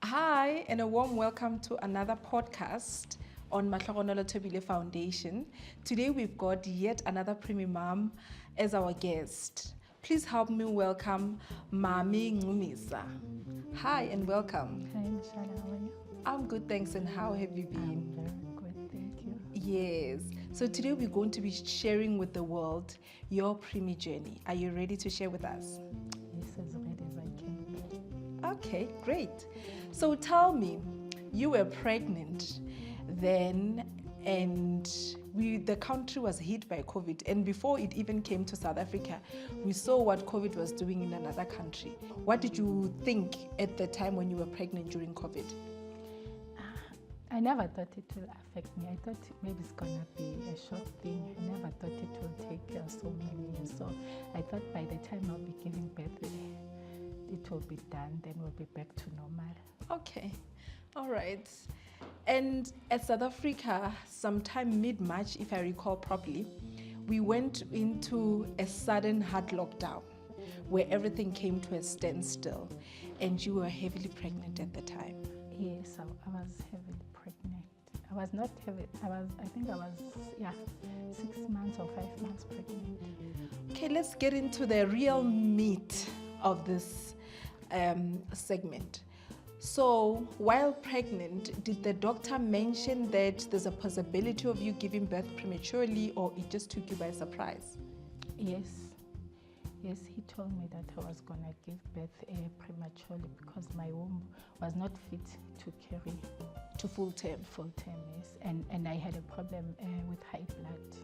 Hi, and a warm welcome to another podcast on Mahlogonolo Thobile Foundation. Today we've got yet another Preemie mom as our guest. Please help me welcome Mami Ncumisa. Hi and welcome. Hi, Michelle, how are you? I'm good, thanks. And how have you been? I'm very good, thank you. Yes. So today we're going to be sharing with the world your Preemie journey. Are you ready to share with us? Yes, as ready as I can be. Okay, great. So tell me, you were pregnant then, and the country was hit by COVID, and before it even came to South Africa, we saw what COVID was doing in another country. What did you think at the time when you were pregnant during COVID? I never thought it will affect me. I thought maybe it's going to be a short thing. I never thought it will take so many years. So I thought by the time I'll be giving birth, it will be done, then we'll be back to normal. Okay, all right. And at South Africa, sometime mid-March, if I recall properly, we went into a sudden hard lockdown where everything came to a standstill, and you were heavily pregnant at the time. Yes, I was heavily pregnant. I was not heavy. I think I was 6 months or 5 months pregnant. Okay, let's get into the real meat of this segment. So, while pregnant, did the doctor mention that there's a possibility of you giving birth prematurely, or it just took you by surprise? Yes, he told me that I was going to give birth prematurely because my womb was not fit to carry To full term? Full term, yes. And I had a problem with high blood.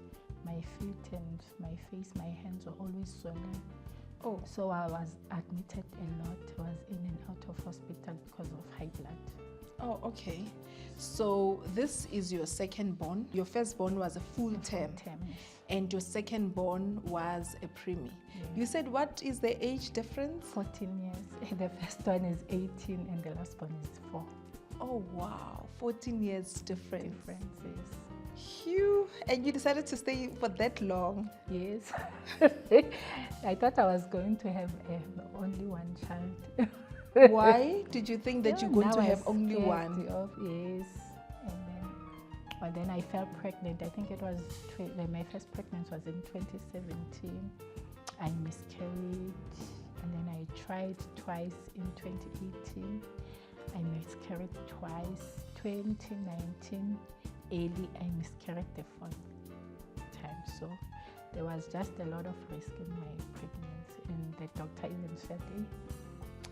My feet and my face, my hands were always swollen. Oh. So I was admitted a lot. I was in and out of hospital because of high blood. Oh, okay. So this is your second born. Your first born was a full term, Yes. and your second born was a preemie. Yes. You said, what is the age difference? 14 years. The first one is 18 and the last one is 4. Oh, wow. 14 years difference. Differences. Phew. And you decided to stay for that long? Yes. I thought I was going to have only one child. Why did you think that you're going to have only one? Yes. And then I fell pregnant. I think it was, my first pregnancy was in 2017. I miscarried. And then I tried twice in 2018. I miscarried twice. 2019, early, I miscarried the 4th time. So there was just a lot of risk in my pregnancy. And the doctor even said,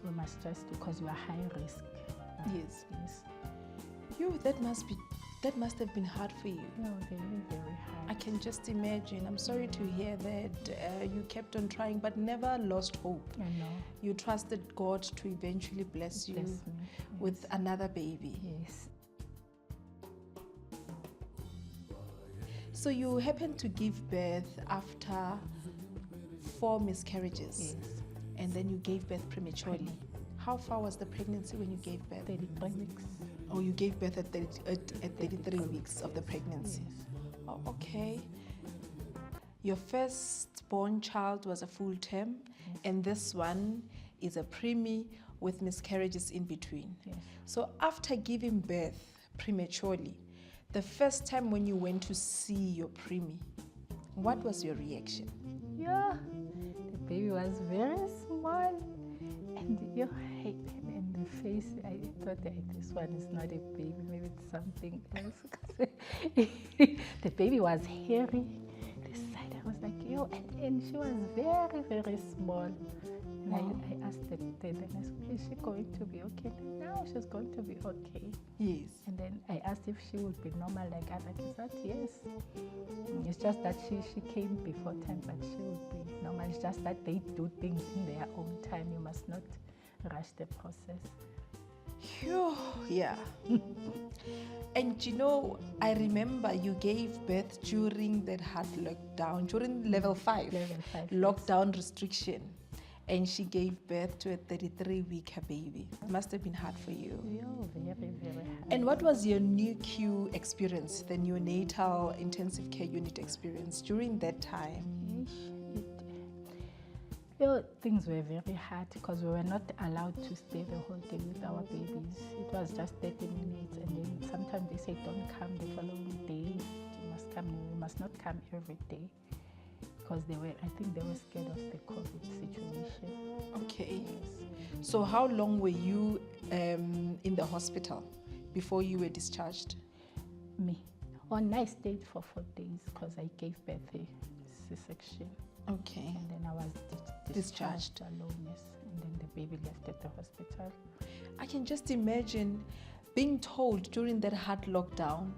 we must just do, because you are high risk. Yes. Yes. That must have been hard for you. No, very, very hard. I can just imagine. I'm sorry to hear that you kept on trying but never lost hope. I know. You trusted God to eventually bless you with another baby. Yes. So you happened to give birth after 4 miscarriages. Yes. And then you gave birth prematurely. How far was the pregnancy when you gave birth? 33 weeks. Oh, you gave birth at 33 weeks of the pregnancy. Yes. Oh, okay. Your firstborn child was a full term, and this one is a preemie with miscarriages in between. Yes. So after giving birth prematurely, the first time when you went to see your preemie, what was your reaction? Yeah, the baby was very small, and and the face, I thought that this one is not a baby, maybe it's something else. The baby was hairy. This side, I was like, yo, and she was very, very small. And Wow. I asked the nurse, is she going to be okay? No, she's going to be okay. Yes. And then I asked if she would be normal like other kids. She said yes. It's just that she came before time, but she would be normal. It's just that they do things in their own time. You must not rush the process. Phew, yeah. And you know, I remember you gave birth during that hard lockdown, during level 5 lockdown restriction. And she gave birth to a 33-week baby. It must have been hard for you. Yeah, very, very hard. And what was your NICU experience, the neonatal intensive care unit experience during that time? Things were very hard because we were not allowed to stay the whole day with our babies. It was just 30 minutes, and then sometimes they say don't come the following day. You must come. You must not come every day, because I think they were scared of the COVID situation. Okay. Yes. So how long were you in the hospital before you were discharged? Me. I stayed for 4 days because I gave birth a C-section. Okay. And then I was discharged alone, yes. And then the baby left at the hospital. I can just imagine being told during that hard lockdown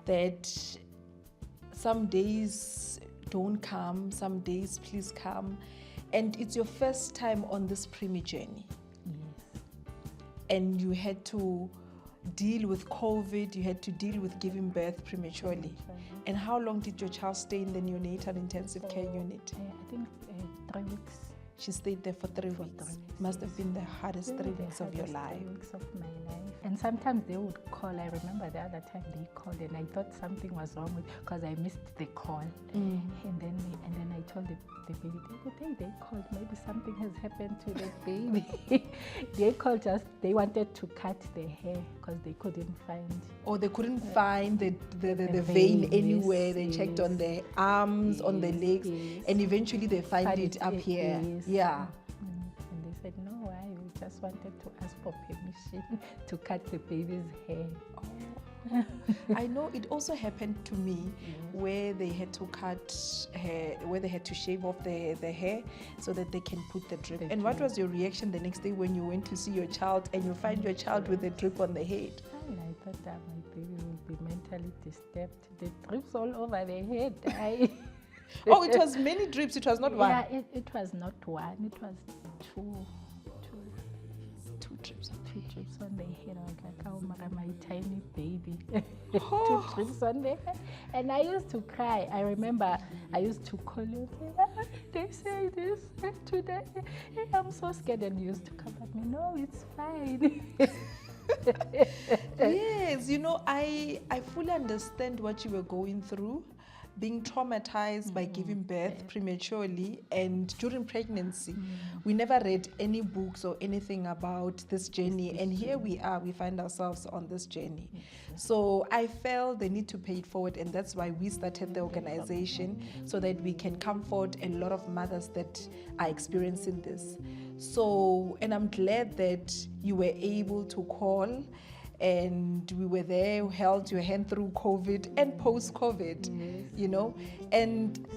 that some days don't come, some days please come. And it's your first time on this Preemie journey. Yes. And you had to deal with COVID, you had to deal with giving birth prematurely. And how long did your child stay in the neonatal intensive care unit? I think 3 weeks. She stayed there for 3 weeks. Must have been the hardest 3 weeks of your life. 3 weeks of my life. And sometimes they would call. I remember the other time they called, and I thought something was wrong because I missed the call. And then I told the baby, they called. Maybe something has happened to the baby. They called they wanted to cut the hair because they couldn't find. Or they couldn't find the vein anywhere. Yes, they checked on the arms, on the legs, and eventually they find it up here. Yes. Yeah. And they said, no, I just wanted to ask for permission to cut the baby's hair. I know it also happened to me where they had to cut hair, where they had to shave off the hair so that they can put the drip. And what was your reaction the next day when you went to see your child and you find your child with a drip on the head? And I thought that my baby would be mentally disturbed. The drips all over the head. Oh, it was many drips. It was not one. Yeah, it was not one. It was two drips. 2 drips on the head. I was like, oh my tiny baby. 2 drips on the head. And I used to cry. I remember I used to call you and say, they say this today. I'm so scared. And you used to come at me, no, it's fine. Yes, I fully understand what you were going through. Being traumatized by giving birth prematurely, and during pregnancy we never read any books or anything about this journey, and here we find ourselves on this journey. So I felt the need to pay it forward, and that's why we started the organization, so that we can comfort a lot of mothers that are experiencing this. So, and I'm glad that you were able to call, and we were there, held your hand through COVID and post-COVID, And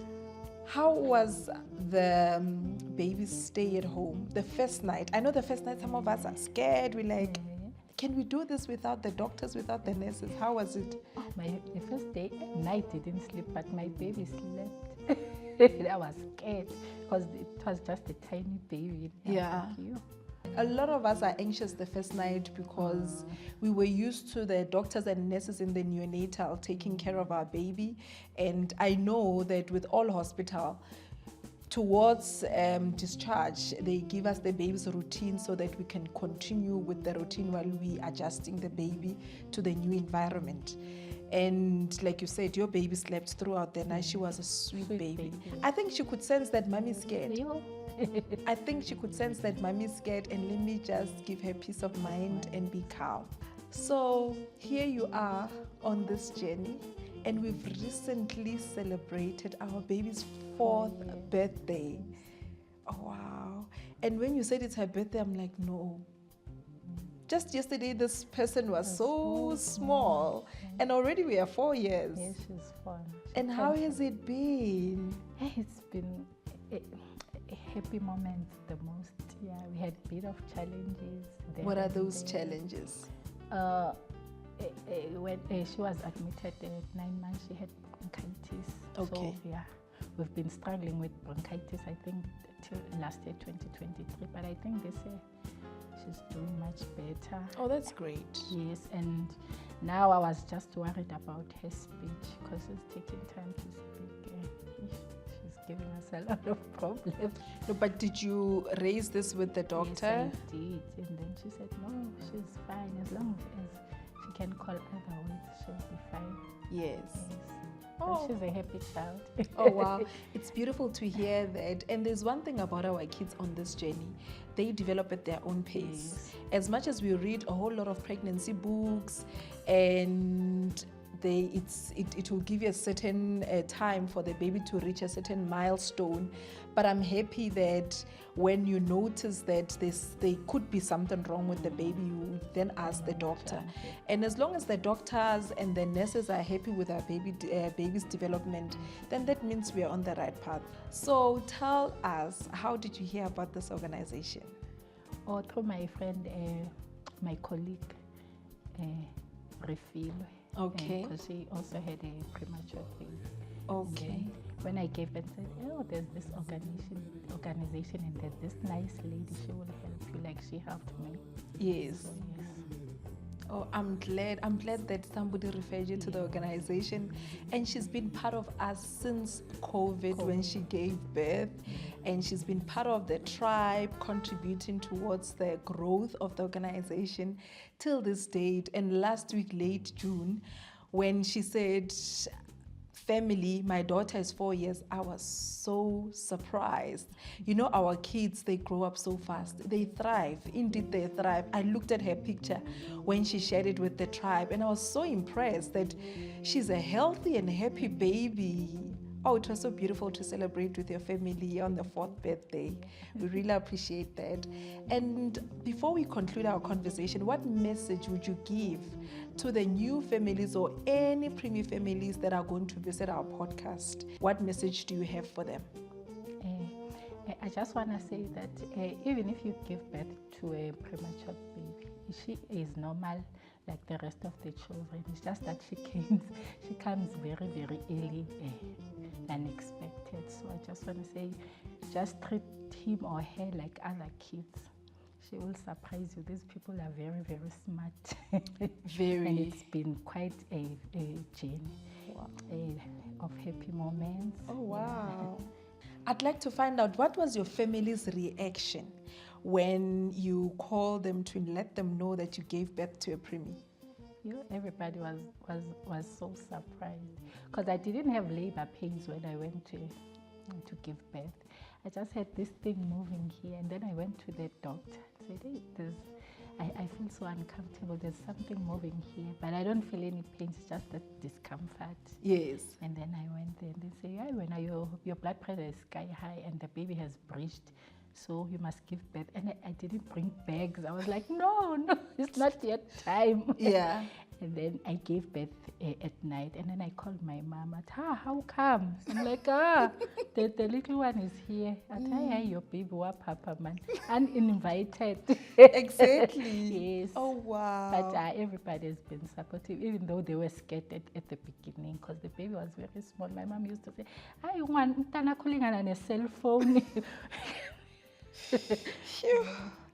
how was the baby's stay at home? The first night, I know the first night some of us are scared. We're like, can we do this without the doctors, without the nurses? How was it? The first day, night I didn't sleep, but my baby slept. I was scared because it was just a tiny baby. Yeah. A lot of us are anxious the first night because we were used to the doctors and nurses in the neonatal taking care of our baby. And I know that with all hospital, towards discharge, they give us the baby's routine so that we can continue with the routine while we adjusting the baby to the new environment. And like you said, your baby slept throughout the night. She was a sweet baby. I think she could sense that mommy's scared. I think she could sense that mommy's scared, and let me just give her peace of mind and be calm. So here you are on this journey, and we've recently celebrated our baby's 4th birthday. Oh, wow. And when you said it's her birthday, I'm like, no. Just yesterday, this person was so small, and already we are 4 years. Yes, she's 4. And how has it been? It's been a happy moment the most. Yeah, we had a bit of challenges. What are those challenges? When she was admitted at 9 months, she had bronchitis. Okay. So, yeah, we've been struggling with bronchitis, I think, till last year, 2023. But I think this year she's doing much better. Oh, that's great. Yes, and now I was just worried about her speech because she's taking time to speak. She's giving us a lot of problems. No, but did you raise this with the doctor? Yes, I did. And then she said, no, she's fine. As long as she can call other words, she'll be fine. Yes. Yes. Oh. She's a happy child. Oh wow, it's beautiful to hear that. And there's one thing about our kids on this journey, they develop at their own pace. As much as we read a whole lot of pregnancy books, and it will give you a certain time for the baby to reach a certain milestone, but I'm happy that when you notice that there could be something wrong with the baby, you then ask the doctor. And as long as the doctors and the nurses are happy with our baby's development, then that means we are on the right path. So tell us, how did you hear about this organization? Or through my friend, my colleague, Refill. Okay. Because she also had a premature baby. Okay. When I gave birth, I said, oh, there's this organization and there's this nice lady, she will help you, like she helped me. Yes. So, yes. Oh, I'm glad that somebody referred you to the organization. And she's been part of us since COVID. When she gave birth. And she's been part of the tribe, contributing towards the growth of the organization till this date. And last week, late June, when she said, family, my daughter is 4 years, I was so surprised. You know, our kids, they grow up so fast. They thrive. Indeed, they thrive. I looked at her picture when she shared it with the tribe, and I was so impressed that she's a healthy and happy baby. Oh, it was so beautiful to celebrate with your family on the 4th birthday. We really appreciate that. And before we conclude our conversation, what message would you give to the new families or any Preemie families that are going to visit our podcast? What message do you have for them? I just want to say that even if you give birth to a premature baby, she is normal like the rest of the children. It's just that she comes very, very early, unexpected. So I just want to say, just treat him or her like other kids. She will surprise you. These people are very, very smart. Very. And it's been quite a journey of happy moments. Oh, wow. I'd like to find out, what was your family's reaction when you called them to let them know that you gave birth to a preemie? Everybody was so surprised because I didn't have labor pains when I went to give birth. I just had this thing moving here, and then I went to the doctor and said, hey, I feel so uncomfortable. There's something moving here, but I don't feel any pain. It's just that discomfort. Yes. And then I went there and they say, yeah, when your blood pressure is sky high and the baby has breached, so you must give birth. And I didn't bring bags. I was like, no, it's not yet time. Yeah. And then I gave birth at night, and then I called my mom. How come? I'm like, the little one is here. Hey, your baby, what papa, man? Uninvited. Exactly. Yes. Oh, wow. But everybody has been supportive, even though they were scared at the beginning, because the baby was very small. My mom used to say, I want Mtana calling on a cell phone.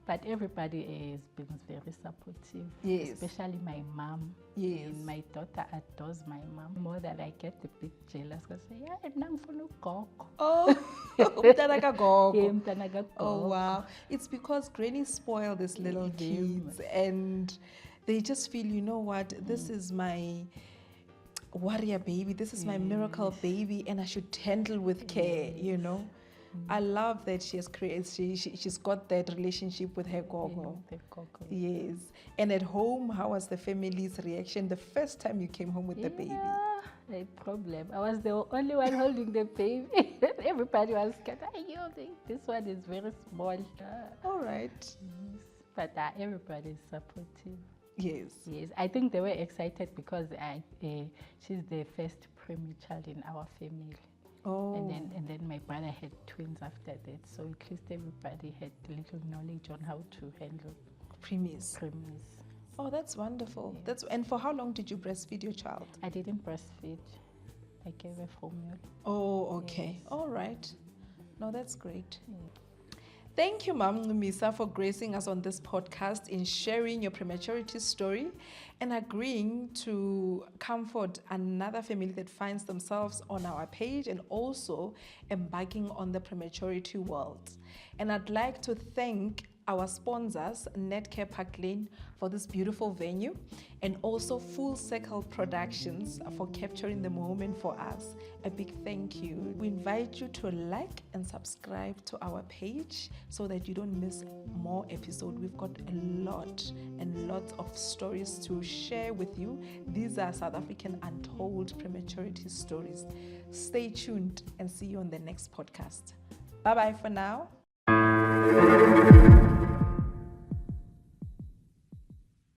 But everybody has been very supportive. Yes. Especially my mom. Yes. And my daughter adores my mom more than I get a bit jealous because I say, yeah, I'm for no gogo. Oh, Mtana gogo. Yeah, Mtana gogo. Oh, wow. It's because granny spoiled these little kids, and they just feel, you know what, this is my warrior baby, this is my miracle baby, and I should handle with care, you know. I love that she has created, she's got that relationship with her gogo. Yes. And at home, how was the family's reaction the first time you came home with the baby? No problem. I was the only one holding the baby. Everybody was scared. This one is very small. All right. Yes. But everybody is supportive. Yes. Yes. I think they were excited because she's the first preemie child in our family. Oh. And then my brother had twins after that, so at least everybody had a little knowledge on how to handle preemies. Oh, that's wonderful. Yeah. And for how long did you breastfeed your child? I didn't breastfeed. I gave her formula. Oh, okay. Yes. All right. No, that's great. Yeah. Thank you, Mom Ncumisa, for gracing us on this podcast in sharing your prematurity story and agreeing to comfort another family that finds themselves on our page and also embarking on the prematurity world. And I'd like to thank our sponsors, Netcare Park Lane, for this beautiful venue, and also Full Circle Productions for capturing the moment for us. A big thank you. We invite you to like and subscribe to our page so that you don't miss more episodes. We've got a lot and lots of stories to share with you. These are South African untold prematurity stories. Stay tuned and see you on the next podcast. Bye-bye for now.